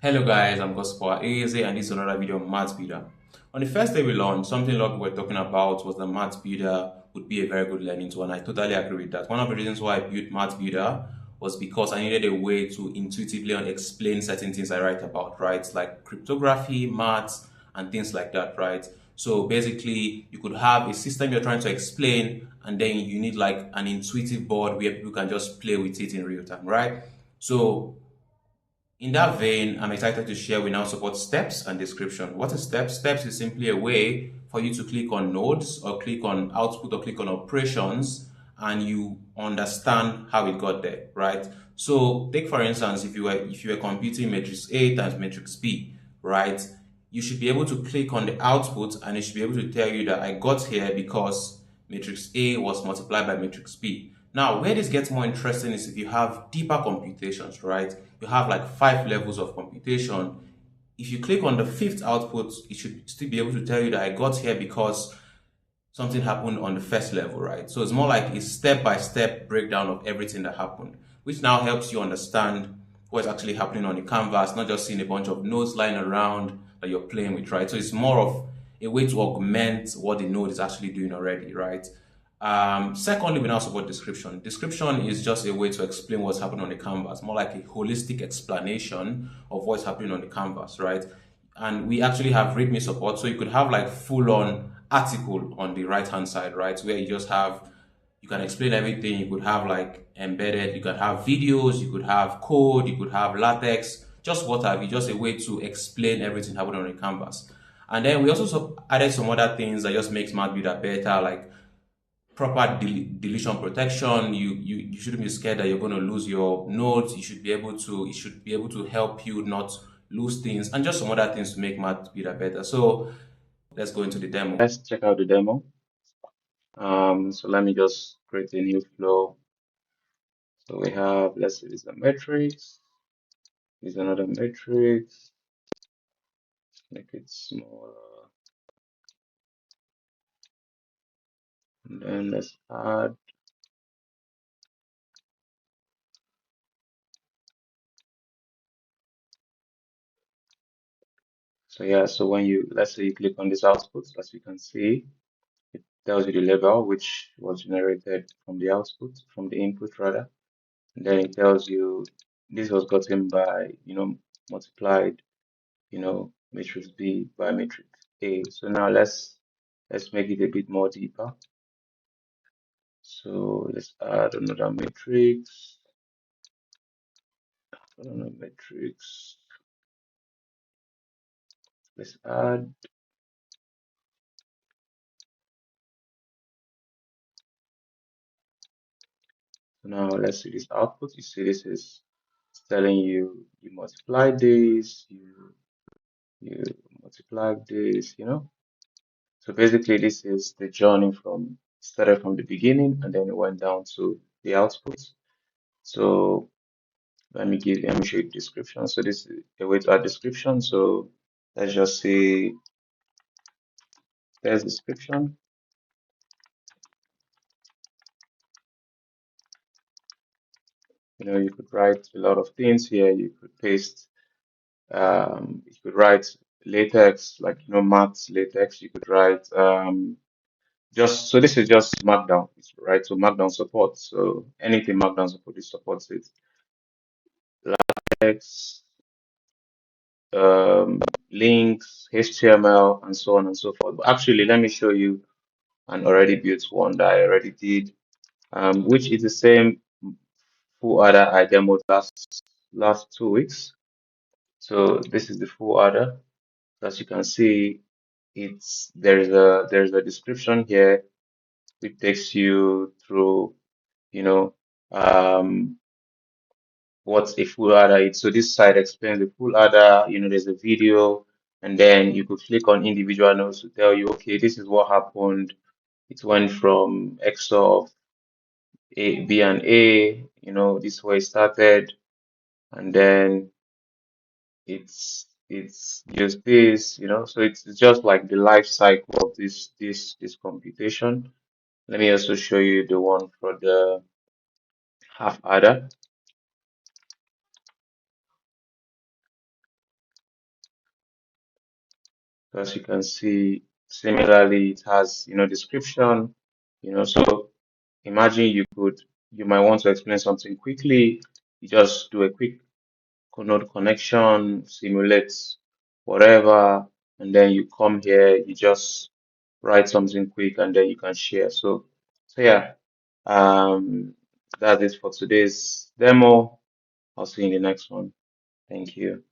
Hello guys, I'm Gospel Easy and this is another video on Math Builder. On the first day we launched, something a lot of people were talking about was that Math Builder would be a very good learning tool, and I totally agree with that. One of the reasons why I built Math Builder was because I needed a way to intuitively explain certain things I write about, right? Like cryptography, maths, and things like that, right? So basically, you could have a system you're trying to explain, and then you need like an intuitive board where people can just play with it in real time, right? So in that vein, I'm excited to share we now support steps and description. What is steps? Steps is simply a way for you to click on nodes or click on output or click on operations and you understand how it got there, right? So take for instance, if you were computing matrix A times matrix B, right? You should be able to click on the output and it should be able to tell you that I got here because matrix A was multiplied by matrix B. Now, where this gets more interesting is if you have deeper computations, right? You have like 5 levels of computation. If you click on the fifth output, it should still be able to tell you that I got here because something happened on the first level, right? So it's more like a step-by-step breakdown of everything that happened, which now helps you understand what's actually happening on the canvas, not just seeing a bunch of nodes lying around that you're playing with, right? So it's more of a way to augment what the node is actually doing already, right? Secondly, we now support description. Description is just a way to explain what's happening on the canvas, more like a holistic explanation of what's happening on the canvas, right? And we actually have README support, so you could have like full-on article on the right-hand side, right, where you just have you can explain everything. You could have like embedded, you could have videos, you could have code, you could have latex, just what have you, just a way to explain everything happening on the canvas. And then we also added some other things that just makes Math Builder better, like proper deletion protection. You shouldn't be scared that you're going to lose your notes. It should be able to help you not lose things and just some other things to make Math Builder better. So let's go into the demo. Let's check out the demo. So let me just create a new flow. So we have, let's say this is a matrix. This is another matrix. Make it smaller. And then let's add. So yeah, so when let's say you click on this output, as you can see, it tells you the label which was generated from the output, from the input rather. And then it tells you this was gotten by, multiplied, matrix B by matrix A. So now let's make it a bit more deeper. So let's add another matrix. Another matrix. Let's add. So now let's see this output. You see this is it's telling you you multiply this, you multiply this, So basically this is the journey from started from the beginning and then it went down to the output. So let me show you the description. So this is a way to add description. So let's just say there's description. You could write a lot of things here. You could paste, you could write latex, like, maths latex. You could write, so this is just Markdown, right? So Markdown support. So anything Markdown support, it supports it. Latex, links, HTML, and so on and so forth. But actually, let me show you an already built one that I already did, which is the same full adder I demoed last 2 weeks. So this is the full adder. As you can see, there's a description here which takes you through, you know, um, what a full adder is. So this side explains the full adder. There's a video, and then you could click on individual nodes to tell you, okay, this is what happened. It went from XOR of A, B, and A. This is where it started, and then it's just this, so it's just like the life cycle of this computation. Let me also show you the one for the half adder. So as you can see, similarly, it has, description, so imagine you might want to explain something quickly. You just do a quick node connection, simulate whatever, and then you come here, you just write something quick, and then you can share. So yeah, um, that's it for today's demo. I'll see you in the next one. Thank you.